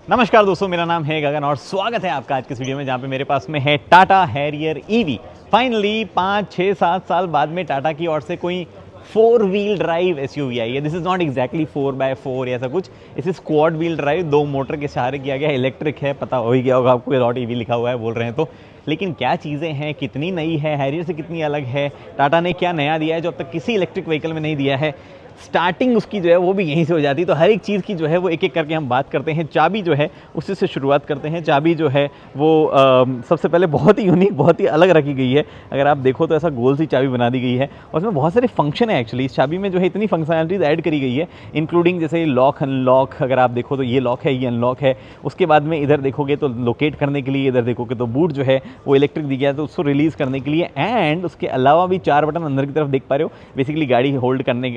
नमस्कार दोस्तों, मेरा नाम है गगन और स्वागत है आपका आज के इस वीडियो में, जहाँ पे मेरे पास में है टाटा हैरियर ईवी। फाइनली 5, 6, 7 साल बाद में टाटा की ओर से कोई 4 व्हील ड्राइव एसयूवी आई है। This is not exactly 4x4 ऐसा कुछ, इस क्वाड व्हील ड्राइव, 2 मोटर के सहारे किया गया, इलेक्ट्रिक है, पता हो ही गया होगा आपको, डॉट ईवी लिखा हुआ है बोल रहे हैं तो। लेकिन क्या चीज़ें हैं, कितनी नई है, हैरियर से कितनी अलग है, टाटा ने क्या नया दिया है जो अब तक किसी इलेक्ट्रिक व्हीकल में नहीं दिया है, स्टार्टिंग उसकी जो है वो भी यहीं से हो जाती है। तो हर एक चीज़ की जो है वो एक एक करके हम बात करते हैं। चाबी जो है उसी से शुरुआत करते हैं। चाबी जो है वो सबसे पहले बहुत ही यूनिक, बहुत ही अलग रखी गई है। अगर आप देखो तो ऐसा गोल सी चाबी बना दी गई है और उसमें बहुत सारे फंक्शन है। एक्चुअली इस चाबी में जो है इतनी फंक्शनैलिटीज़ ऐड करी गई है, इंक्लूडिंग जैसे लॉक अनलॉक। अगर आप देखो तो ये लॉक है, ये अनलॉक है। उसके बाद में इधर देखोगे तो लोकेट करने के लिए, इधर देखोगे तो बूट जो है वो इलेक्ट्रिक दी गया है तो उसको रिलीज़ करने के लिए। एंड उसके अलावा भी 4 बटन अंदर की तरफ देख पा रहे हो। बेसिकली गाड़ी होल्ड करने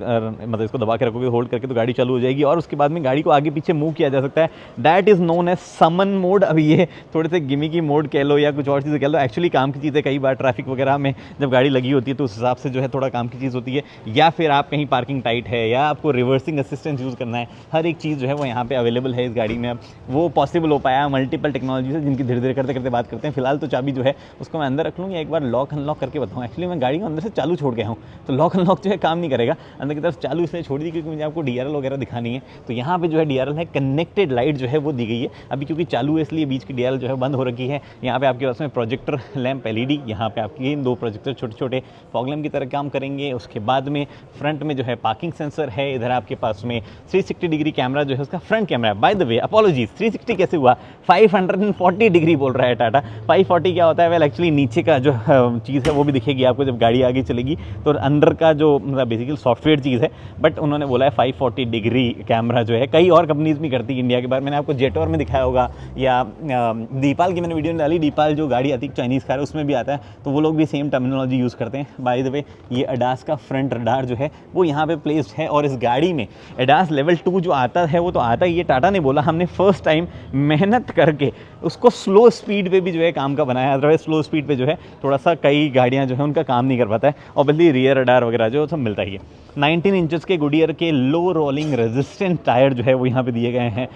मतलब इसको दबा के रखोगे, होल्ड करके तो गाड़ी चालू हो जाएगी और उसके बाद में गाड़ी को आगे पीछे मूव किया जा सकता है। That is known as summon mode. अभी ये थोड़े से गिमिकी मोड कह लो या कुछ और चीज़ें कह लो, एक्चुअली काम की चीज़ें। कई बार ट्रैफिक वगैरह में जब गाड़ी लगी होती है तो उस हिसाब से जो है थोड़ा काम की चीज़ होती है, या फिर आप कहीं पार्किंग टाइट है या आपको रिवर्सिंग असिस्टेंस यूज़ करना है, हर एक चीज़ जो है वो यहाँ पे अवेलेबल है इस गाड़ी में। अब वो पॉसिबल हो पाया मल्टीपल टेक्नोलॉजी से, जिनकी धीरे धीरे करते करते बात करते हैं। फिलहाल तो चाबी जो है उसको मैं अंदर रख लूँगी, एक बार लॉक अनलॉक करके बताऊँ। एक्चुअली मैं गाड़ी को अंदर से चालू छोड़ गया हूँ तो लॉक अनलॉक जो है काम नहीं करेगा। अंदर की तरफ चालू इसलिए छोड़ दी क्योंकि मुझे आपको डीआरएल वगैरह दिखानी है। तो यहाँ पे जो है डीआरएल है, कनेक्टेड लाइट जो है वो दी गई है। अभी क्योंकि चालू है इसलिए बीच की डीआरएल जो है बंद हो रखी है। यहाँ पे आपके पास में प्रोजेक्टर लैंप एलईडी, यहाँ पे आपके 2 प्रोजेक्टर छोटे छोटे फॉग लैंप की तरह काम करेंगे। उसके बाद में फ्रंट में जो है पार्किंग सेंसर है। इधर आपके पास में 360 डिग्री कैमरा जो है उसका फ्रंट कैमरा है। बाय द वे अपॉलॉजीज, 360 कैसे हुआ, 540 डिग्री बोल रहा है टाटा। 540 क्या होता है? वेल एक्चुअली नीचे का जो चीज़ है वो भी दिखेगी आपको जब गाड़ी आगे चलेगी। तो अंदर का जो मतलब बेसिकली सॉफ्टवेयर चीज़ है, बट उन्होंने बोला है 540 डिग्री कैमरा जो है। कई और कंपनीज भी करती है इंडिया के बाहर। मैंने आपको जेटोर में दिखाया होगा, या दीपाल की मैंने वीडियो में डाली। दीपाल जो गाड़ी आती है चाइनीज़ कार, उसमें भी आता है, तो वो लोग भी सेम टर्मिनोलॉजी यूज़ करते हैं। बाय द वे ये अडास का फ्रंट रडार जो है वो यहाँ पे प्लेस्ड है। और इस गाड़ी में अडास लेवल 2 जो आता है वो तो आता ही है। टाटा ने बोला हमने फर्स्ट टाइम मेहनत करके उसको स्लो स्पीड पे भी जो है काम का बनाया। अदरवाइज स्लो स्पीड पे जो है थोड़ा सा कई गाड़ियाँ जो है उनका काम नहीं कर पाता है। और बल्कि रियर रडार वगैरह जो सब मिलता ही है। 19 इंचेस के गुडियर के लो रोलिंग रेजिस्टेंट टायर जो है वो यहाँ पे दिए गए हैं।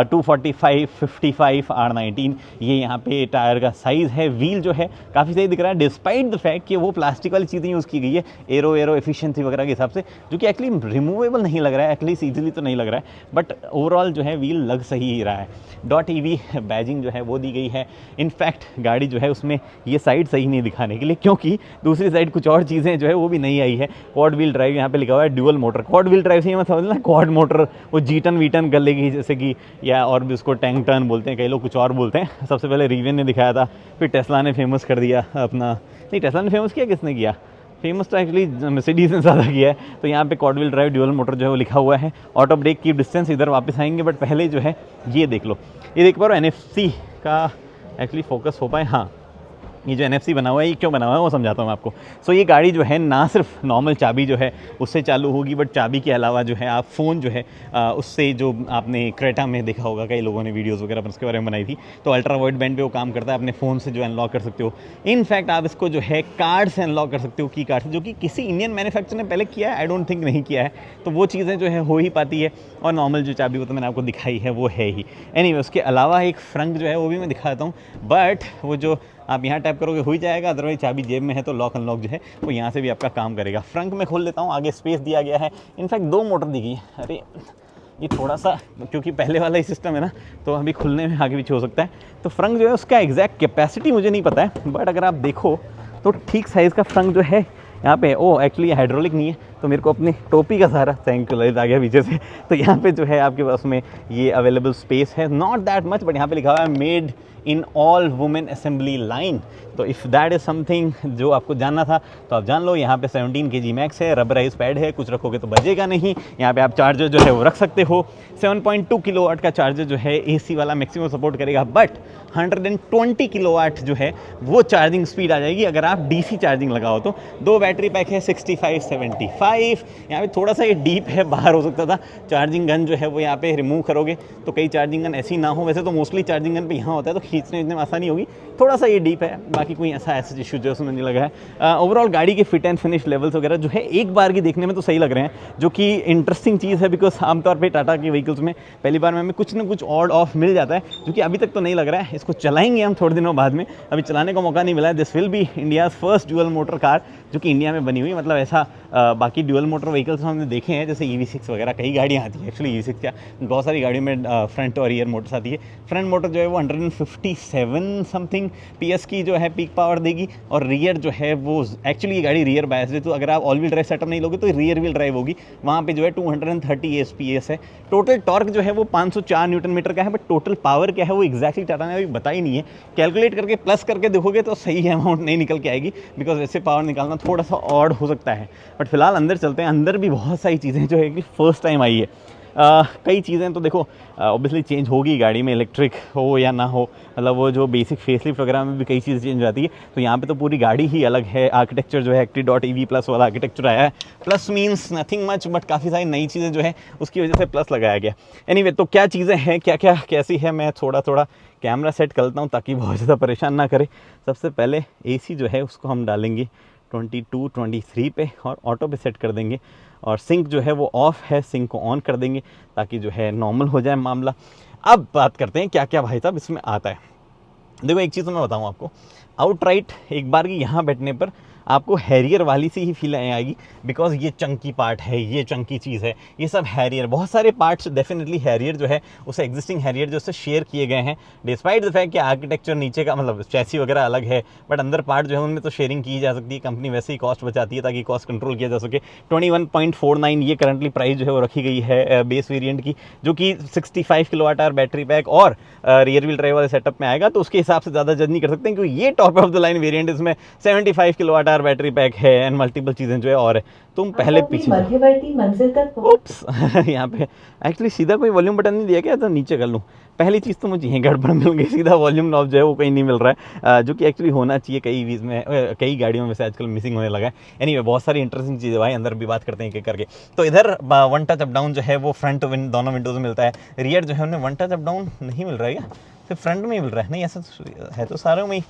245, 55, R19 ये यहाँ पे टायर का साइज़ है। व्हील जो है काफ़ी सही दिख रहा है, डिस्पाइट द फैक्ट कि वो प्लास्टिक वाली चीज़ें यूज़ की गई है एरो एफिशिएंसी वगैरह के हिसाब से, जो कि एक्चुअली रिमूवेबल नहीं लग रहा है, एटलीस्ट ईजिली तो नहीं लग रहा है, बट ओवरऑल जो है व्हील लग सही ही रहा है। डॉट ईवी बैजिंग जो है वो दी गई है। इनफैक्ट गाड़ी जो है उसमें ये साइड सही नहीं दिखाने के लिए, क्योंकि दूसरी साइड कुछ और चीज़ें जो है वो भी नहीं आई है। क्वाड व्हील ड्राइव यहाँ पे लिखा हुआ है, dual motor. Quad wheel drive से ये मत समझना क्वाड मोटर वो जीटन वीटन कर लेगी जैसे कि, या और भी उसको टैंक टर्न बोलते हैं, कई लोग कुछ और बोलते हैं। सबसे पहले रिवियन ने दिखाया था, फिर टेस्ला ने फेमस कर दिया अपना। नहीं, टेस्ला ने फेमस किया, किसने किया फेमस? तो एक्चुअली मर्सिडीज ने ज़्यादा किया है। तो यहाँ पे quad wheel drive dual motor जो है वो लिखा हुआ है। ऑटो ब्रेक की डिस्टेंस इधर वापस आएंगे, बट पहले जो है ये देख लो, ये देख पा रहे हो NFC का एक्चुअली फोकस हो पाए। हाँ, ये जो NFC बना हुआ है ये क्यों बना हुआ है वो समझाता हूँ मैं आपको। सो ये गाड़ी जो है ना सिर्फ नॉर्मल चाबी जो है उससे चालू होगी, बट चाबी के अलावा जो है आप फ़ोन जो है उससे, जो आपने क्रेटा में देखा होगा, कई लोगों ने वीडियोस वगैरह पर उसके बारे में बनाई थी, तो अल्ट्रा वाइड बैंड पे वो काम करता है। अपने फ़ोन से जो अनलॉक कर सकते हो। इनफैक्ट आप इसको जो है कार्ड से अनलॉक कर सकते हो, की कार्ड से, जो कि किसी इंडियन मैन्युफैक्चर ने पहले किया है, आई डोंट थिंक नहीं किया है। तो वो चीज़ें जो है हो ही पाती है। और नॉर्मल जो चाबी वो तो मैंने आपको दिखाई है वो है ही। एनीवे उसके अलावा एक फ्रंट जो है वो भी मैं दिखाता हूँ, बट वो जो आप यहाँ टैप करोगे हो ही जाएगा। अदरवाइज चाबी जेब में है तो लॉक अनलॉक जो है वो यहाँ से भी आपका काम करेगा। फ्रंट में खोल लेता हूँ, आगे स्पेस दिया गया है। इनफैक्ट 2 मोटर दी गई है। अरे ये थोड़ा सा, क्योंकि पहले वाला ही सिस्टम है ना, तो अभी खुलने में आगे पीछे हो सकता है। तो फ्रंट जो है उसका एग्जैक्ट कैपेसिटी मुझे नहीं पता है, बट अगर आप देखो तो ठीक साइज़ का फ्रंट जो है यहाँ पे। ओ एक्चुअली हाइड्रोलिक नहीं है, तो मेरे को अपनी टोपी का सहारा, थैंक यू लाइट आ गया पीछे से। तो यहाँ पे जो है आपके पास में ये अवेलेबल स्पेस है, नॉट दैट मच, बट यहाँ पे लिखा हुआ है made in all women assembly line. तो इफ़ दैट इज़ समथिंग जो आपको जानना था तो आप जान लो। यहाँ पे 17 kg मैक्स है, रबराइज पैड है, कुछ रखोगे तो बजेगा नहीं। यहाँ पे आप चार्जर जो है वो रख सकते हो। 7.2 किलोवाट का चार्जर जो है AC वाला मैक्सिमम सपोर्ट करेगा, बट 120 किलोवाट जो है वो चार्जिंग स्पीड आ जाएगी अगर आप DC चार्जिंग लगाओ तो। 2 बैटरी पैक है 65-75 65। यहाँ पे थोड़ा सा ये डीप है, बाहर हो सकता था। चार्जिंग गन जो है वो यहाँ पे रिमूव करोगे तो कई चार्जिंग गन ऐसी ना हो, वैसे तो मोस्टली चार्जिंग गन पे यहाँ होता है तो खींचने में आसानी होगी। थोड़ा सा ये डीप है, बाकी कोई ऐसा इशू जो उसमें नहीं लगा है। ओवरऑल गाड़ी के फिट एंड फिनिश लेवल्स वगैरह जो है एक बार की देखने में तो सही लग रहे हैं, जो कि इंटरेस्टिंग चीज़ है, बिकॉज आमतौर पे टाटा की व्हीकल्स में पहली बार में हमें कुछ ना कुछ ऑड ऑफ मिल जाता है, जो कि अभी तक तो नहीं लग रहा है। इसको चलाएंगे हम थोड़े दिनों बाद में, अभी चलाने का मौका नहीं मिला है। This will be India's first dual motor car जो कि इंडिया में बनी हुई, मतलब ऐसा बाकी ड्यूअल मोटर व्हीकल्स हमने देखे हैं जैसे EV6 वगैरह, कई गाड़ियाँ आती हैं एक्चुअली EV6 क्या, बहुत सारी गाड़ियों में फ्रंट और रियर मोटर्स आती है। फ्रंट मोटर जो है वो 157 समथिंग PS की जो है पीक पावर देगी, और रियर जो है वो एक्चुअली ये गाड़ी रियर बायस है, तो अगर आप ऑल व्हील ड्राइव सेटअप नहीं लोगे तो रियर व्हील ड्राइव होगी। वहाँ पे जो है 230 PS है। टोटल टॉर्क जो है वो 504 न्यूटन मीटर का है, बट टोटल पावर क्या है वो एक्जैक्टली टाटा ने अभी बता ही नहीं है। कैलकुलेट करके प्लस करके देखोगे तो सही अमाउंट नहीं निकल के आएगी, बिकॉज वैसे पावर निकालना थोड़ा सा ऑड हो सकता है। बट फिलहाल अंदर चलते हैं, अंदर भी बहुत सारी चीज़ें जो है कि फर्स्ट टाइम आई है। कई चीज़ें तो देखो ऑब्वियसली चेंज होगी गाड़ी में, इलेक्ट्रिक हो या ना हो, मतलब वो जो बेसिक फेसलिफ्ट वगैरह में भी कई चीज़ें चेंज हो जाती है। तो यहाँ पे तो पूरी गाड़ी ही अलग है। आर्किटेक्चर जो है Acti.EV+ वाला आर्किटेक्चर आया है। Plus means nothing much, but काफ़ी सारी नई चीज़ें जो है उसकी वजह से प्लस लगाया गया। एनीवे, तो क्या चीज़ें हैं, क्या क्या कैसी है, मैं थोड़ा थोड़ा कैमरा सेट करता हूँ ताकि बहुत ज़्यादा परेशान ना करे। सबसे पहले AC जो है उसको हम डालेंगे 22, 23 पे और ऑटो पे सेट कर देंगे, और सिंक जो है वो ऑफ है, सिंक को ऑन कर देंगे ताकि जो है नॉर्मल हो जाए मामला। अब बात करते हैं क्या क्या भाई साहब इसमें आता है। देखो एक चीज़ तो मैं बताऊँ आपको, आउटराइट एक बार की यहाँ बैठने पर आपको हैरियर वाली सी ही फील आएगी, बिकॉज ये चंकी पार्ट है, ये चंकी चीज़ है, ये सब हैरियर, बहुत सारे पार्ट्स डेफिनेटली हैरियर जो है उसे एग्जिस्टिंग हैरियर जो उससे शेयर किए गए हैं, डिस्पाइट द फैक्ट कि आर्किटेक्चर नीचे का मतलब चैसी वगैरह अलग है, बट अंदर पार्ट जो है उनमें तो शेयरिंग की जा सकती है। कंपनी वैसे ही कॉस्ट बचाती है ताकि कॉस्ट कंट्रोल किया जा सके। 21.49 ये करंटली प्राइस जो है वो रखी गई है बेस वेरिएंट की, जो कि 65 kWh बैटरी पैक और रियर व्हील ड्राइव वाले सेटअप में आएगा, तो उसके हिसाब से ज़्यादा जज नहीं कर सकते, क्योंकि ये top of the line variant, इसमें 75 kWh बैटरी पैक है एंड मल्टीपल चीज़ें जो है। और तुम पहले पीछे मध्यवर्ती मंजिल तक उप्स यहाँ पे एक्चुअली सीधा कोई वॉल्यूम बटन नहीं दिया क्या, तो नीचे कर लूँ। पहली चीज़ तो मुझे यहीं गड़बड़ मिल गई, सीधा वॉल्यूम नॉब जो है वो कहीं नहीं मिल रहा है, जो कि एक्चुअली होना चाहिए। कई वीज में कई गाड़ियों में वैसे आजकल मिसिंग होने लगा है। एनीवे, बहुत सारी इंटरेस्टिंग चीज़ें भाई, अंदर भी बात करते हैं एक एक करके। तो इधर वन टच अप डाउन जो है वो फ्रंट दोनों विंडोज में मिलता है। रियर जो है उन्हें वन टच अप डाउन नहीं मिल रहा है क्या, सिर्फ फ्रंट में ही मिल रहा है? नहीं, ऐसा है तो सारों में ही।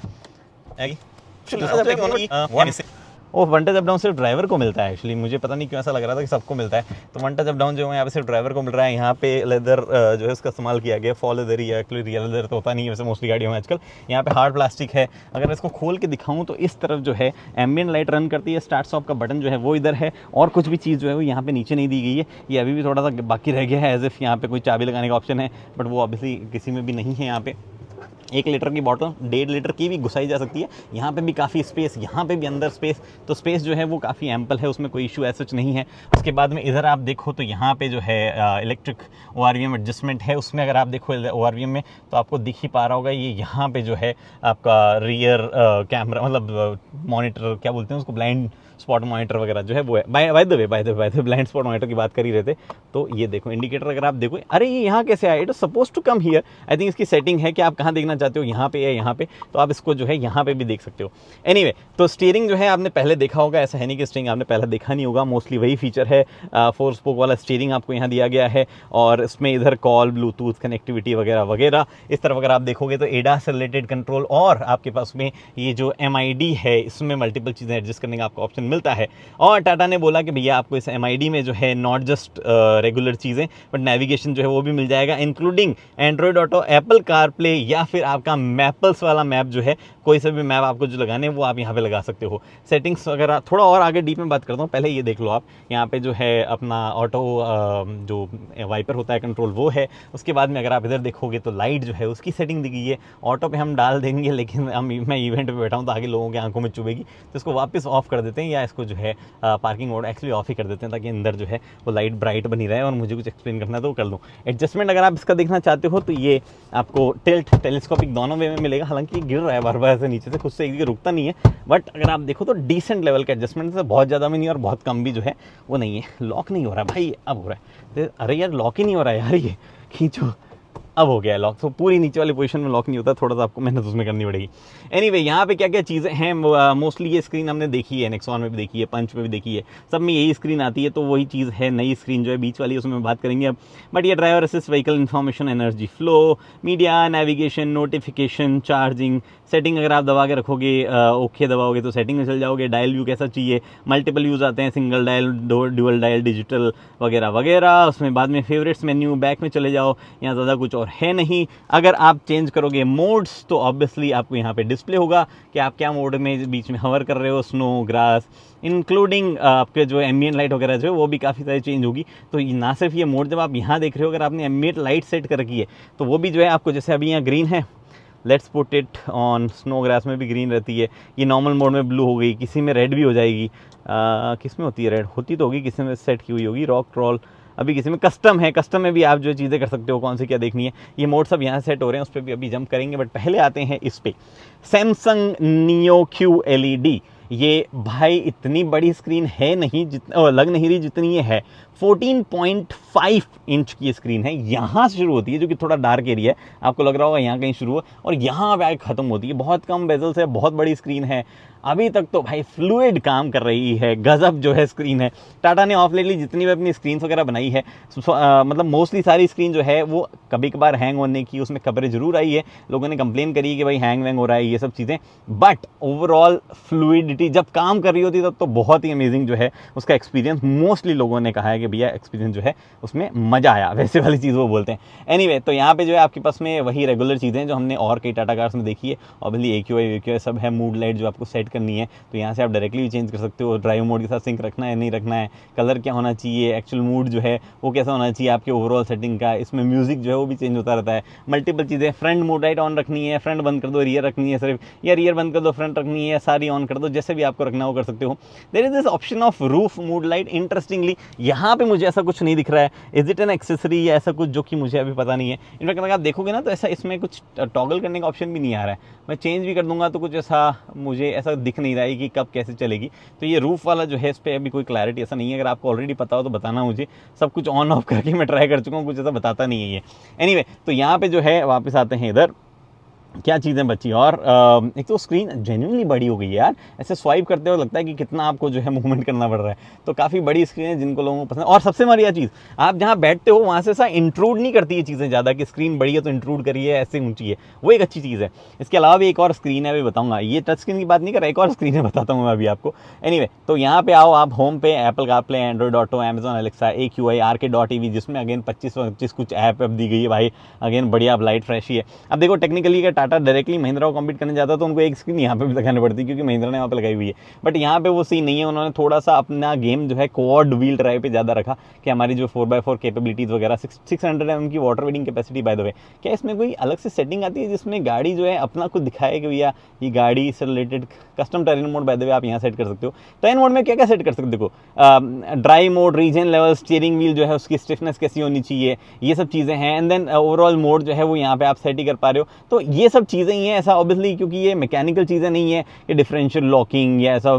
वो वन टच अप डाउन सिर्फ ड्राइवर को मिलता है एक्चुअली, मुझे पता नहीं क्यों ऐसा लग रहा था कि सबको मिलता है। तो वन टच अप डाउन जो है यहाँ पे सिर्फ ड्राइवर को मिल रहा है। यहाँ पे लेदर जो है उसका इस्तेमाल किया गया, फॉल लेदर ही है एक्चुअली, रियल लेदर तो होता नहीं है वैसे मोस्टली गाड़ियों में आजकल। यहाँ पे हार्ड प्लास्टिक है। अगर इसको खोल के दिखाऊँ तो इस तरफ जो है एम्बियंट लाइट रन करती है, स्टार्ट स्टॉप का बटन जो है वो इधर है, और कुछ भी चीज़ जो है वो यहाँ पे नीचे नहीं दी गई है। ये अभी भी थोड़ा सा बाकी रह गया है, एज इफ यहाँ पे कोई चाबी लगाने का ऑप्शन है, बट वो ऑब्वियसली किसी में भी नहीं है। यहाँ पे 1 लीटर की बॉटल 1.5 लीटर की भी घुसाई जा सकती है। यहाँ पे भी काफ़ी स्पेस, यहाँ पे भी अंदर स्पेस, तो स्पेस जो है वो काफ़ी एम्पल है, उसमें कोई इशू ऐसा नहीं है। उसके बाद में इधर आप देखो तो यहाँ पे जो है इलेक्ट्रिक ORVM एडजस्टमेंट है, उसमें अगर आप देखो ORVM में तो आपको दिख ही पा रहा होगा, ये यहाँ पे जो है आपका रियर कैमरा, मतलब मॉनिटर क्या बोलते हैं उसको, ब्लाइंड स्पॉट मॉनिटर वगैरह जो है वो है। By the way blind spot monitor की बात कर ही रहे थे। तो ये देखो इंडिकेटर, अगर आप देखो, अरे ये यहाँ कैसे आया, it is suppose to come here. I think इसकी सेटिंग है कि आप कहाँ देखना चाहते हो, यहाँ पे या यहाँ पे, तो आप इसको जो है यहाँ पे भी देख सकते हो। एनीवे, तो स्टीयरिंग जो है आपने पहले देखा होगा, ऐसा है नहीं कि स्टीयरिंग आपने पहले देखा नहीं होगा, मोस्टली वही फीचर है। 4 स्पोक वाला स्टीयरिंग आपको यहाँ दिया गया है, और इसमें इधर कॉल, ब्लूटूथ कनेक्टिविटी वगैरह वगैरह। इस तरफ अगर आप देखोगे तो एडास से रिलेटेड कंट्रोल, और आपके पास में ये जो MID है इसमें मल्टीपल चीज़ें एडजस्ट करने का आपको ऑप्शन मिलता है। और टाटा ने बोला कि भैया आपको इस MID में जो है नॉट जस्ट रेगुलर चीज़ें, बट नेविगेशन जो है वो भी मिल जाएगा, including Android auto, Apple CarPlay, या फिर आपका मैपल्स वाला मैप जो है, कोई सा भी मैप आपको जो लगाने वो आप यहाँ पे लगा सकते हो। सेटिंग्स वगैरह थोड़ा और आगे डीप में बात करता हूँ, पहले ये देख लो आप। यहाँ पे जो है अपना ऑटो जो वाइपर होता है कंट्रोल वो है। उसके बाद में अगर आप इधर देखोगे तो लाइट जो है उसकी सेटिंग दी गई है। ऑटो पे हम डाल देंगे, लेकिन मैं इवेंट पे बैठा हूँ तो आगे लोगों की आंखों में चुभेगी, तो इसको वापस ऑफ कर देते हैं, या इसको जो है पार्किंग मोड एक्चुअली ऑफ ही कर देते हैं, ताकि अंदर जो है वो लाइट ब्राइट बनी रहे, और मुझे कुछ एक्सप्लेन करना है तो कर लूँ। एडजस्टमेंट अगर आप इसका देखना चाहते हो तो ये आपको टिल्ट, टेलीस्कोपिक दोनों वे में मिलेगा। हालांकि गिर रहा है बार बार ऐसे नीचे से, खुद से एक रुकता नहीं है, बट अगर आप देखो तो डिसेंट लेवल का एडजस्टमेंट है, बहुत ज़्यादा भी नहीं और बहुत कम भी जो है वो नहीं है। लॉक नहीं हो रहा है भाई, अब हो रहा है, अरे यार लॉक ही नहीं हो रहा है यार, ये खींचो, अब हो गया है लॉक। तो पूरी नीचे वाली पोजीशन में लॉक नहीं होता, थोड़ा सा आपको मेहनत उसमें करनी पड़ेगी। एनीवे यहाँ पे क्या क्या चीज़ें हैं, मोस्टली ये स्क्रीन हमने देखी है, नेक्सॉन में भी देखी है, पंच में भी देखी है, सब में यही स्क्रीन आती है। तो वही चीज़ है, नई स्क्रीन जो है बीच वाली उसमें बात करेंगे अब। बट ये driver assist vehicle information, energy flow, media, navigation, notification, charging, setting अगर आप दबा के रखोगे, ओके दबाओगे तो सेटिंग में चल जाओगे। डायल व्यू कैसा चाहिए, मल्टीपल यूज़ आते हैं, single dial, dual dial, digital वगैरह वगैरह। उसमें बाद में फेवरेट्स मेन्यू, बैक में चले जाओ, यहाँ ज़्यादा कुछ और है नहीं। अगर आप चेंज करोगे मोड्स तो ऑब्वियसली आपको यहाँ पे डिस्प्ले होगा कि आप क्या मोड में बीच में हवर कर रहे हो, स्नो, ग्रास, इंक्लूडिंग आपके जो एम्बिएंट लाइट वगैरह जो है वो भी काफ़ी सारी चेंज होगी। तो ना सिर्फ ये मोड जब आप यहाँ देख रहे हो, अगर आपने एम्बिएंट लाइट सेट कर रखी है तो वो भी जो है आपको, जैसे अभी यहाँ ग्रीन है, let's put it on snow grass में भी ग्रीन रहती है, ये नॉर्मल मोड में ब्लू हो गई, किसी में रेड भी हो जाएगी। किस में होती है रेड, होती तो होगी, किसी में सेट की हुई होगी, रॉक ट्रॉल, अभी किसी में कस्टम है, कस्टम में भी आप जो चीज़ें कर सकते हो, कौन सी क्या देखनी है, ये मोड सब यहाँ सेट हो रहे हैं, उस पर भी अभी जंप करेंगे। बट पहले आते हैं इस पे, सैमसंग नियो QLED। ये भाई इतनी बड़ी स्क्रीन है नहीं, लग नहीं रही जितनी ये है। 14.5 इंच की स्क्रीन है, यहाँ से शुरू होती है, जो कि थोड़ा डार्क एरिया है, आपको लग रहा होगा यहाँ कहीं शुरू हो, और यहाँ पे ख़त्म होती है। बहुत कम बेजल से, बहुत बड़ी स्क्रीन है। अभी तक तो भाई फ्लूइड काम कर रही है, गजब जो है स्क्रीन है। टाटा ने ऑफ लेटली जितनी भी अपनी स्क्रीन वगैरह बनाई है, मतलब मोस्टली सारी स्क्रीन जो है वो कभी कभार हैंग होने की उसमें खबरें जरूर आई है, लोगों ने कंप्लेन करी कि भाई हैंग वैंग हो रहा है, ये सब चीज़ें। बट ओवरऑल फ्लूइडिटी जब काम कर रही होती है तब तो बहुत ही अमेजिंग जो है उसका एक्सपीरियंस। मोस्टली लोगों ने कहा है कि भैया एक्सपीरियंस जो है उसमें मज़ा आया, वैसे वाली चीज़ वो बोलते हैं। एनीवे, तो यहाँ पे जो है आपके पास में वही रेगुलर चीज़ें जो हमने और कई टाटा कार्स में देखी है, ऑब्वियसली AQI सब है, मूड लाइट जो आपको सेट करनी है तो यहाँ से आप डायरेक्टली भी चेंज कर सकते हो, ड्राइव मोड के साथ सिंक रखना है नहीं रखना है, कलर क्या होना चाहिए, एक्चुअल मूड जो है वो कैसा होना चाहिए आपके ओवरऑल सेटिंग का। इसमें म्यूजिक जो है वो भी चेंज होता रहता है, मल्टीपल चीज़ें, फ्रंट मूड लाइट ऑन रखनी है, फ्रंट बंद कर दो, रियर रखनी है सिर्फ, या रियर बंद कर दो, फ्रंट रखनी है, सारी ऑन कर दो, जैसे भी आपको रखना हो कर सकते हो। There is this option of roof mood light. Interestingly यहाँ पे मुझे ऐसा कुछ नहीं दिख रहा है, इज इट एन एक्सेसरी या ऐसा कुछ, जो कि मुझे अभी पता नहीं है। इनफैक्ट अगर आप देखोगे ना तो ऐसा इसमें कुछ टॉगल करने का ऑप्शन भी नहीं आ रहा है। मैं चेंज भी कर दूंगा तो कुछ ऐसा मुझे ऐसा दिख नहीं रहा है कि कब कैसे चलेगी। तो ये रूफ वाला जो है इस पर अभी कोई क्लैरिटी ऐसा नहीं है, अगर आपको ऑलरेडी पता हो तो बताना मुझे। सब कुछ ऑन ऑफ करके मैं ट्राई कर चुका हूँ, कुछ ऐसा बताता नहीं है ये। एनीवे, तो यहाँ पे जो है वापस आते हैं इधर, क्या चीज़ें बची। और एक तो स्क्रीन जेन्युइनली बड़ी हो गई है यार, ऐसे स्वाइप करते हुए लगता है कि कितना आपको जो है मूवमेंट करना पड़ रहा है। तो काफ़ी बड़ी स्क्रीन है जिनको लोगों को पसंद। और सबसे बढ़िया चीज़, आप जहाँ बैठते हो वहाँ से ऐसा इंट्रूड नहीं करती है चीज़ें ज़्यादा, कि स्क्रीन बड़ी है तो इंट्रूड करिए, ऐसे ऊँची है, वो एक अच्छी चीज़ है। इसके अलावा भी एक और स्क्रीन है, अभी बताऊँगा, ये टच स्क्रीन की बात नहीं कर रहा, एक और स्क्रीन है, बताता हूँ मैं अभी आपको। एनीवे, तो यहाँ पे आओ आप, होम पे Apple CarPlay, Android auto, Amazon Alexa, AQI, RK.EV, जिसमें अगेन 25 कुछ ऐप दी गई है भाई, अगेन बढ़िया, अब लाइट फ्रेश ही है। अब देखो टेक्निकली अगर टाटा डायरेक्टली महिंद्रा को कॉम्पीट करने जाता तो उनको एक स्क्रीन यहाँ पे भी लगानी पड़ती, क्योंकि महिंद्रा ने वहाँ पे लगाई हुई है। बट यहाँ पे वो सीन नहीं है, उन्होंने थोड़ा सा अपना गेम जो है क्वाड व्हील ड्राइव पे ज़्यादा रखा, कि हमारी जो 4x4 कैपेबिलिटीज़ वगैरह, 600 mm की water waiting capacity, by the way. क्या इसमें कोई अलग से सेटिंग आती है जिसमें गाड़ी जो है अपना खुद दिखाए कि भैया ये गाड़ी से related custom terrain mode, by the way आप यहाँ सेट कर सकते हो। टेरेन मोड में क्या क्या सेट कर सकते हो, देखो drive mode, regen level, steering wheel जो है उसकी स्टिफनेस कैसी होनी चाहिए, ये सब चीज़ें हैं। एंड देन ओवरऑल मोड जो है वो यहाँ पे आप सेट ही कर पा रहे हो। तो ये सब चीज़ें ही हैं, ऐसा ऑब्वियसली क्योंकि ये मैकेनिकल चीज़ें नहीं है कि डिफरेंशियल लॉकिंग या ऐसा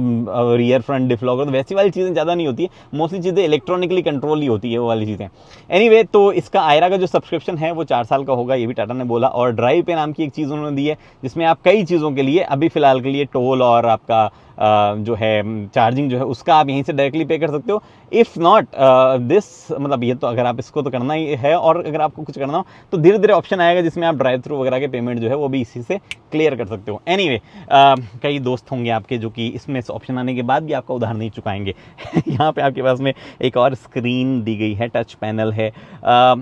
रियर फ्रंट डिफ लॉकर, तो वैसी वाली चीज़ें ज़्यादा नहीं होती है, मोस्टली चीज़ें इलेक्ट्रॉनिकली कंट्रोल ही होती है वो वाली चीज़ें। एनीवे, तो इसका आयरा का जो सब्सक्रिप्शन है वो 4 साल का होगा, ये भी टाटा ने बोला। और ड्राइव पे नाम की एक चीज़ उन्होंने दी है, जिसमें आप कई चीज़ों के लिए अभी फ़िलहाल के लिए टोल और आपका जो है चार्जिंग जो है उसका आप यहीं से डायरेक्टली पे कर सकते हो। इफ़ नॉट दिस, मतलब ये तो अगर आप इसको तो करना ही है, और अगर आपको कुछ करना हो तो धीरे धीरे ऑप्शन आएगा जिसमें आप ड्राइव थ्रू वगैरह के पेमेंट जो है वो भी इसी से क्लियर कर सकते हो। एनीवे, कई दोस्त होंगे आपके जो कि इसमें से ऑप्शन आने के बाद भी आपका उधार नहीं चुकाएंगे। यहाँ पे आपके पास में एक और स्क्रीन दी गई है, टच पैनल है।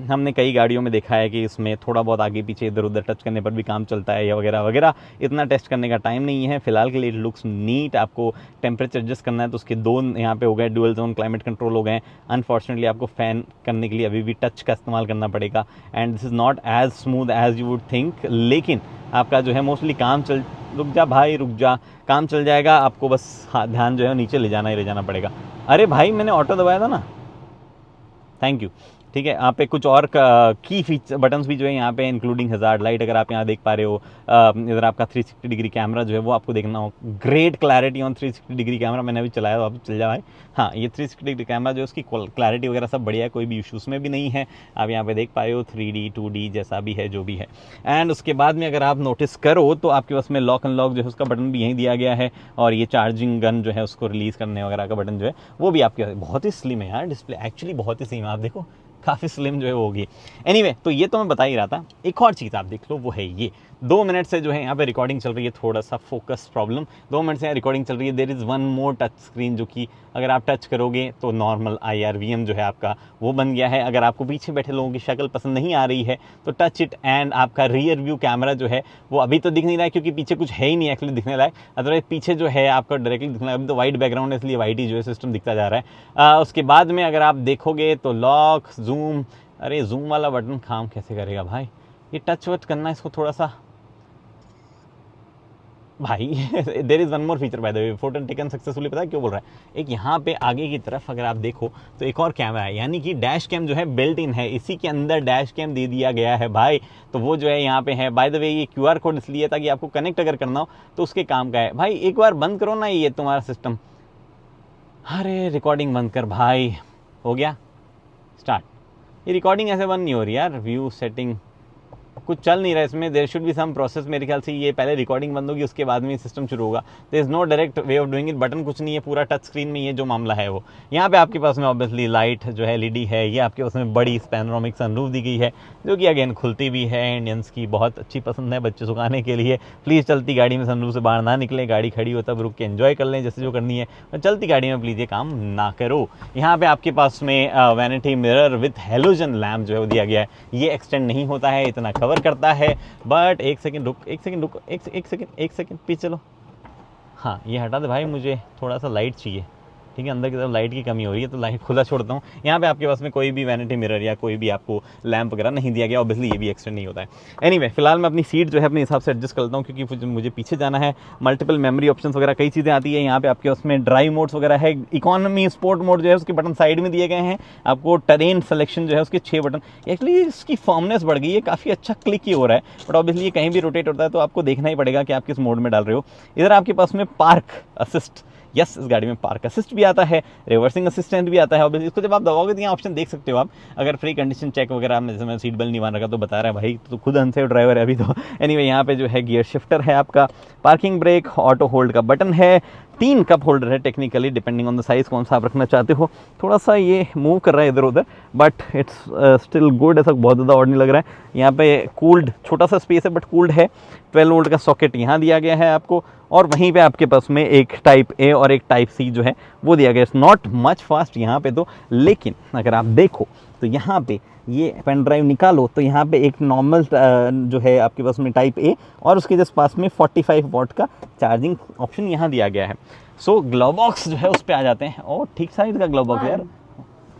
हमने कई गाड़ियों में देखा है कि इसमें थोड़ा बहुत आगे पीछे इधर उधर टच करने पर भी काम चलता है या वगैरह वगैरह, इतना टेस्ट करने का टाइम नहीं है फिलहाल के लिए। It looks neat. आपको टेम्परेचर एडजस्ट करना है तो उसके 2 यहाँ पे हो गए, डुअल जोन क्लाइमेट कंट्रोल हो गए। अनफॉर्चुनेटली आपको फ़ैन करने के लिए अभी भी टच का इस्तेमाल करना पड़ेगा, and this is not as smooth as you would think. लेकिन आपका जो है मोस्टली काम चल, रुक जा भाई रुक जा, काम चल जाएगा। आपको बस ध्यान जो है नीचे ले जाना ही ले जाना पड़ेगा। अरे भाई मैंने ऑटो दबाया था ना, थैंक यू, ठीक है। यहाँ पे कुछ और की फीचर बटन्स भी जो है यहाँ पे, इंक्लूडिंग हज़ार्ड लाइट अगर आप यहाँ देख पा रहे हो। इधर आपका 360 डिग्री कैमरा जो है वो आपको देखना हो, great clarity on 360 degree camera, मैंने अभी चलाया, अब चल जाए। हाँ, ये 360 डिग्री कैमरा जो है उसकी क्लैरिटी वगैरह सब बढ़िया है, कोई भी इशूज़ में भी नहीं है। आप यहाँ पे देख पाए हो 3D 2D जैसा भी है जो भी है। एंड उसके बाद में अगर आप नोटिस करो तो आपके पास में लॉक अनलॉक जो है उसका बटन भी यहीं दिया गया है, और ये चार्जिंग गन जो है उसको रिलीज़ करने वगैरह का बटन जो है वो भी आपके, बहुत ही स्लिम है यार डिस्प्ले, एक्चुअली बहुत ही स्लिम है, आप देखो काफ़ी स्लिम जो है वो होगी। एनीवे, तो ये तो मैं बता ही रहा था। एक और चीज़ आप देख लो, वो है ये 2 मिनट से जो है यहाँ पे रिकॉर्डिंग चल रही है, थोड़ा सा फोकस प्रॉब्लम, 2 मिनट से यहाँ रिकॉर्डिंग चल रही है। There is one more touch screen, जो कि अगर आप टच करोगे तो नॉर्मल IRVM जो है आपका वो बन गया है। अगर आपको पीछे बैठे लोगों की शक्ल पसंद नहीं आ रही है तो टच इट, एंड आपका रियर व्यू कैमरा जो है वो अभी तो दिख नहीं रहा है क्योंकि पीछे कुछ है ही नहीं एक्चुअली दिखने लायक, अदरवाइज पीछे जो है आपका डायरेक्टली दिखने लायक। अभी तो वाइट बैकग्राउंड है इसलिए वाइट ही जो है सिस्टम दिखता जा रहा है। उसके बाद में अगर आप देखोगे तो लॉक, जूम, अरे जूम वाला बटन काम कैसे करेगा भाई, ये टच वच करना इसको थोड़ा सा भाई। There is one more feature by the way, photo taken successfully, पता है क्यों बोल रहा है, एक यहाँ पे आगे की तरफ अगर आप देखो तो एक और कैमरा है, यानी कि डैश कैम जो है बिल्ट इन है, इसी के अंदर डैश कैम दे दिया गया है भाई। तो वो जो है यहाँ पे है। बाय द वे ये QR कोड इसलिए ताकि आपको कनेक्ट अगर करना हो तो उसके काम का है भाई। एक बार बंद करो ना ये तुम्हारा सिस्टम, अरे रिकॉर्डिंग बंद कर भाई, हो गया स्टार्ट। ये रिकॉर्डिंग ऐसे बंद नहीं हो रही यार, व्यू सेटिंग कुछ चल नहीं रहा है इसमें, there should be some process. मेरे ख्याल से ये पहले रिकॉर्डिंग बंद होगी उसके बाद में सिस्टम शुरू होगा। There is no direct way of doing it, button कुछ नहीं है, पूरा टच स्क्रीन में ये जो मामला है वो। यहाँ पे आपके पास में ऑब्वियसली लाइट जो है LED है, ये आपके पास में बड़ी पैनोरामिक सनरूफ दी गई है जो कि अगेन खुलती भी है, इंडियंस की बहुत अच्छी पसंद है बच्चे सुखाने के लिए। प्लीज़ चलती गाड़ी में सनरूफ से बाहर ना निकले, गाड़ी खड़ी हो तब रुक के एंजॉय कर लें जैसे जो करनी है, और चलती गाड़ी में प्लीज़ ये काम ना करो। यहाँ पे आपके पास में vanity mirror with halogen lamp जो है वो दिया गया है, ये एक्सटेंड नहीं होता है, इतना कवर करता है। बट एक सेकंड रुक, एक सेकंड पीछे चलो। हाँ, ये हटा दे भाई, मुझे थोड़ा सा लाइट चाहिए, ठीक है, अंदर की तरफ लाइट की कमी हो रही है तो लाइट खुला छोड़ता हूँ। यहाँ पे आपके पास में कोई भी वैनिटी मिरर या कोई भी आपको लैंप वगैरह नहीं दिया गया, ऑब्वियसली ये भी एक्सटेंड नहीं होता है। एनीवे, फिलहाल मैं अपनी सीट जो है अपने हिसाब से एडजस्ट कर लेता हूँ क्योंकि मुझे पीछे जाना है। मल्टीपल मेमोरी ऑप्शंस वगैरह कई चीज़ें आती है। यहाँ पे आपके उसमें ड्राइव मोड्स वगैरह है, इकोनॉमी, स्पोर्ट मोड जो है उसके बटन साइड में दिए गए हैं। आपको टेरेन सिलेक्शन जो है उसके 6 बटन, एक्चुअली इसकी फॉर्मनेस बढ़ गई है, काफ़ी अच्छा क्लिक ही हो रहा है, बट ऑब्वियसली ये कहीं भी रोटेट होता है तो आपको देखना ही पड़ेगा कि आप किस मोड में डाल रहे हो। इधर आपके पास में पार्क असिस्ट, यस, इस गाड़ी में पार्क असिस्ट भी आता है, रिवर्सिंग असिस्टेंट भी आता है। ऑब्वियसली इसको जब आप दबाओगे तो यहाँ ऑप्शन देख सकते हो आप, अगर फ्री कंडीशन चेक वगैरह में, जैसे मैं सीट बेल्ट नहीं बांध रखा तो बता रहा है भाई, तो खुद अनसेफ ड्राइवर है अभी तो। एनीवे, यहाँ पे जो है गियर शिफ्टर है आपका, पार्किंग ब्रेक, ऑटो होल्ड का बटन है, 3 कप होल्डर है technically, depending on the size कौन सा आप रखना चाहते हो। थोड़ा सा ये मूव कर रहा है इधर उधर, बट इट्स स्टिल गुड, ऐसा बहुत ज़्यादा और नहीं लग रहा है। यहाँ पे कूल्ड, छोटा सा स्पेस है बट कूल्ड है। 12 वोल्ट का सॉकेट यहाँ दिया गया है आपको, और वहीं पे आपके पास में एक टाइप A और एक टाइप C जो है वो दिया गया है। नॉट मच फास्ट यहाँ पे तो, लेकिन अगर आप देखो तो यहाँ पे ये पेन ड्राइव निकालो तो यहाँ पे एक नॉर्मल जो है आपके पास में टाइप A, और उसके जस्ट पास में 45 वॉट का चार्जिंग ऑप्शन यहाँ दिया गया है। सो ग्लव बॉक्स जो है उस पर आ जाते हैं, और ठीक साइज का ग्लव बॉक्स है यार।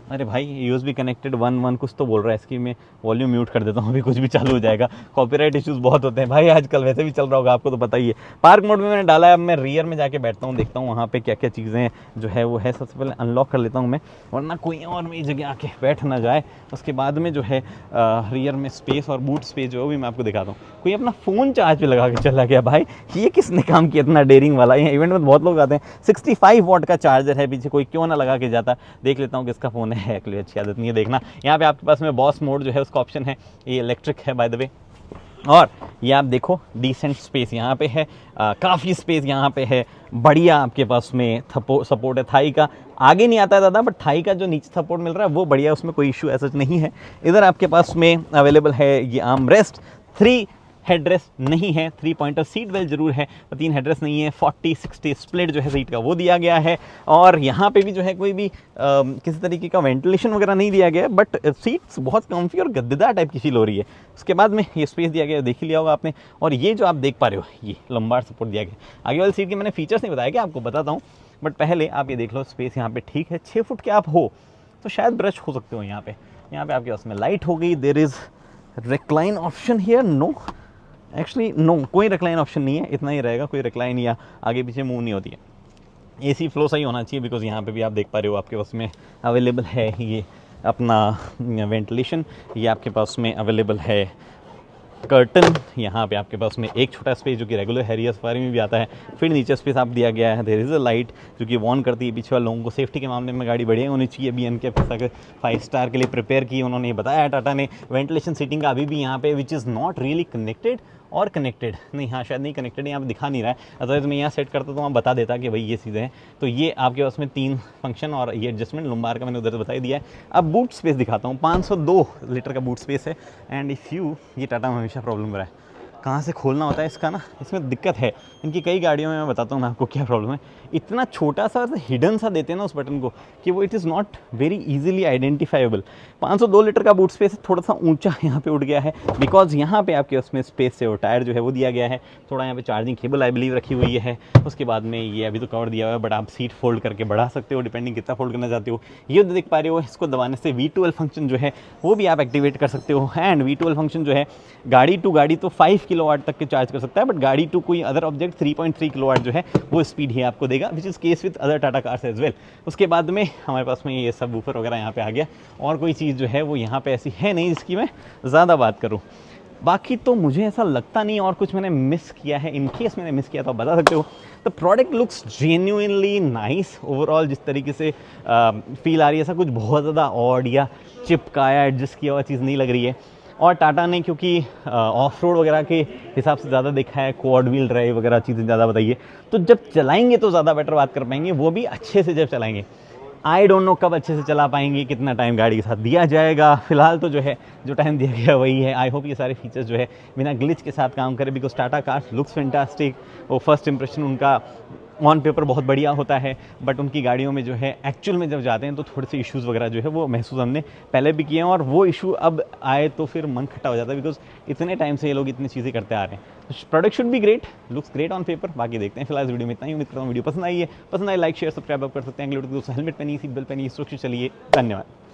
अरे भाई, USB कनेक्टेड 1 कुछ तो बोल रहा है, इसकी मैं वॉल्यूम म्यूट कर देता हूँ, अभी कुछ भी चालू हो जाएगा। कॉपीराइट इश्यूज बहुत होते हैं भाई आजकल, वैसे भी चल रहा होगा आपको तो पता ही है। पार्क मोड में मैंने डाला है, अब मैं रियर में जाके बैठता हूँ, देखता हूँ वहाँ पे क्या क्या चीज़ें जो है वो है। सबसे पहले अनलॉक कर लेता हूँ मैं, वरना कोई और मेरी जगह आके बैठ ना जाए। उसके बाद में जो है रियर में स्पेस और बूट स्पेस जो है वो भी मैं आपको दिखाता हूँ। कोई अपना फ़ोन चार्ज पे लगा के चला गया भाई, ये किसने काम किया इतना डेयरिंग वाला। ये इवेंट में बहुत लोग आते हैं, 65 वॉट का चार्जर है पीछे, कोई क्यों ना लगा के जाता। देख लेता हूँ किसका फ़ोन है, एक्चुअली अच्छी आदत नहीं है देखना। यहाँ पे आपके पास में बॉस मोड जो है उसका ऑप्शन है, ये इलेक्ट्रिक है बाय द वे। और ये आप देखो डिसेंट स्पेस यहाँ पे है, काफ़ी स्पेस यहाँ पे है, बढ़िया आपके पास में सपोर्ट है थाई का। आगे नहीं आता है ज़्यादा, बट थाई का जो नीचे सपोर्ट मिल रहा है वो बढ़िया, उसमें कोई इशू ऐसा नहीं है। इधर आपके पास में अवेलेबल है ये आर्म रेस्ट, 3 हेडरेस्ट नहीं है, 3 पॉइंटर सीट बेल्ट जरूर है, 3 हेडरेस्ट नहीं है। 40-60 स्प्लिट जो है सीट का वो दिया गया है, और यहाँ पे भी जो है कोई भी किसी तरीके का वेंटिलेशन वगैरह नहीं दिया गया है, बट सीट्स बहुत कम्फी और गद्देदार टाइप की फील हो रही है। उसके बाद में ये स्पेस दिया गया, देख ही लिया होगा आपने। और ये जो आप देख पा रहे हो, ये लंबार सपोर्ट दिया गया। आगे वाली सीट के मैंने फीचर्स नहीं बताया, कि आपको बताता हूँ, बट पहले आप ये देख लो स्पेस यहाँ पे ठीक है। 6 फुट के आप हो तो शायद ब्रश हो सकते हो यहाँ पे। यहाँ पे आपके पास में लाइट हो गई। There is recline option here, no actually no, कोई रिक्लाइन ऑप्शन नहीं है, इतना ही रहेगा, कोई रिक्लाइन या आगे पीछे मूव नहीं होती है। AC फ्लो सही होना चाहिए, बिकॉज यहाँ पे भी आप देख पा रहे हो आपके पास में अवेलेबल है ये अपना वेंटिलेशन, ये आपके पास में अवेलेबल है कर्टन, यहाँ पे आपके पास में एक छोटा स्पेस जो कि रेगुलर हैरियर सफारी में भी आता है। फिर नीचे स्पेस आप दिया गया है, देयर इज़ अ लाइट जो कि वार्न करती है पीछे वाले लोगों को। सेफ्टी के मामले में गाड़ी बढ़िया होनी चाहिए, बी एन के 5 स्टार के लिए प्रिपेयर की उन्होंने बताया टाटा ने। वेंटिलेशन सीटिंग का अभी भी यहाँ पे which is not really connected और कनेक्टेड नहीं, हाँ शायद नहीं कनेक्टेड है, यहाँ पे दिखा नहीं रहा है, अदरवाइज मैं यहाँ सेट करता तो वहाँ बता देता कि भाई ये चीज़ें हैं। तो ये आपके पास में 3 फंक्शन और ये एडजस्टमेंट लुम्बार का मैंने उधर बता ही दिया है। अब बूट स्पेस दिखाता हूँ, 502 लीटर का बूट स्पेस है। एंड इफ़ यू, ये टाटा में हमेशा प्रॉब्लम रहा है, कहाँ से खोलना होता है इसका ना, इसमें दिक्कत है। इनकी कई गाड़ियों में मैं बताता हूँ मैं आपको क्या प्रॉब्लम है, इतना छोटा सा हिडन सा देते हैं ना उस बटन को कि वो it is not very easily identifiable. 502 litre का बूट स्पेस थोड़ा सा ऊंचा यहाँ पे उठ गया है, बिकॉज यहाँ पे आपके उसमें स्पेस से वो टायर जो है वो दिया गया है। थोड़ा यहाँ पे चार्जिंग केबल आई बिलीव रखी हुई है। उसके बाद में ये अभी तो कवर दिया हुआ है, बट आप सीट फोल्ड करके बढ़ा सकते हो डिपेंडिंग कितना फोल्ड करना चाहते हो। ये देख पा रहे हो, इसको दबाने से V12 फंक्शन जो है वो भी आप एक्टिवेट कर सकते हो। एंड V12 फंक्शन जो है गाड़ी टू गाड़ी तो 5 किलोवाट तक के चार्ज कर सकता है, बट गाड़ी टू कोई अदर ऑब्जेक्ट 3.3 किलोवाट जो है वो स्पीड ही आपको देगा, which is case with other Tata cars as well. उसके बाद में हमारे पास में ये सब वूफर वगैरह यहाँ पे आ गया, और कोई चीज़ जो है वो यहाँ पे ऐसी है नहीं जिसकी मैं ज़्यादा बात करूँ। बाकी तो मुझे ऐसा लगता नहीं और कुछ मैंने मिस किया है। इन केस मैंने मिस किया तो आप बता सकते हो। The product looks genuinely nice overall, जिस तरीके से फील आ रही है, ऐसा कुछ बहुत ज़्यादा ऑड या चिपकाया एडजस्ट किया हुआ चीज़ नहीं लग रही है। और टाटा ने क्योंकि ऑफ रोड वगैरह के हिसाब से ज़्यादा देखा है, क्वाड व्हील ड्राइव वगैरह चीज़ें ज़्यादा बताइए, तो जब चलाएंगे तो ज़्यादा बेटर बात कर पाएंगे, वो भी अच्छे से जब चलाएंगे। आई डोंट नो कब अच्छे से चला पाएंगे, कितना टाइम गाड़ी के साथ दिया जाएगा। फिलहाल तो जो है जो टाइम दिया गया वही है। आई होप ये सारे फीचर्स जो है बिना ग्लिच के साथ काम करें, because Tata cars looks fantastic. वो फर्स्ट इंप्रेशन उनका ऑन पेपर बहुत बढ़िया होता है, बट उनकी गाड़ियों में जो है एक्चुअल में जब जाते हैं तो थोड़े से इश्यूज़ वगैरह जो है वो महसूस हमने पहले भी किए हैं, और वो इशू अब आए तो फिर मन खट्टा हो जाता है, बिकॉज इतने टाइम से ये लोग इतनी चीज़ें करते आ रहे हैं। Product should be great, looks great on paper. बाकी देखते हैं। फिलहाल इस वीडियो में इतना ही, उम्मीद करता हूँ वीडियो पसंद आई है। पसंद आई लाइक शेयर सब्सक्राइब कर सकते हैं। हेलमेट पहनिए, सीट बेल्ट पहनिए, सुरक्षित चलिए। धन्यवाद।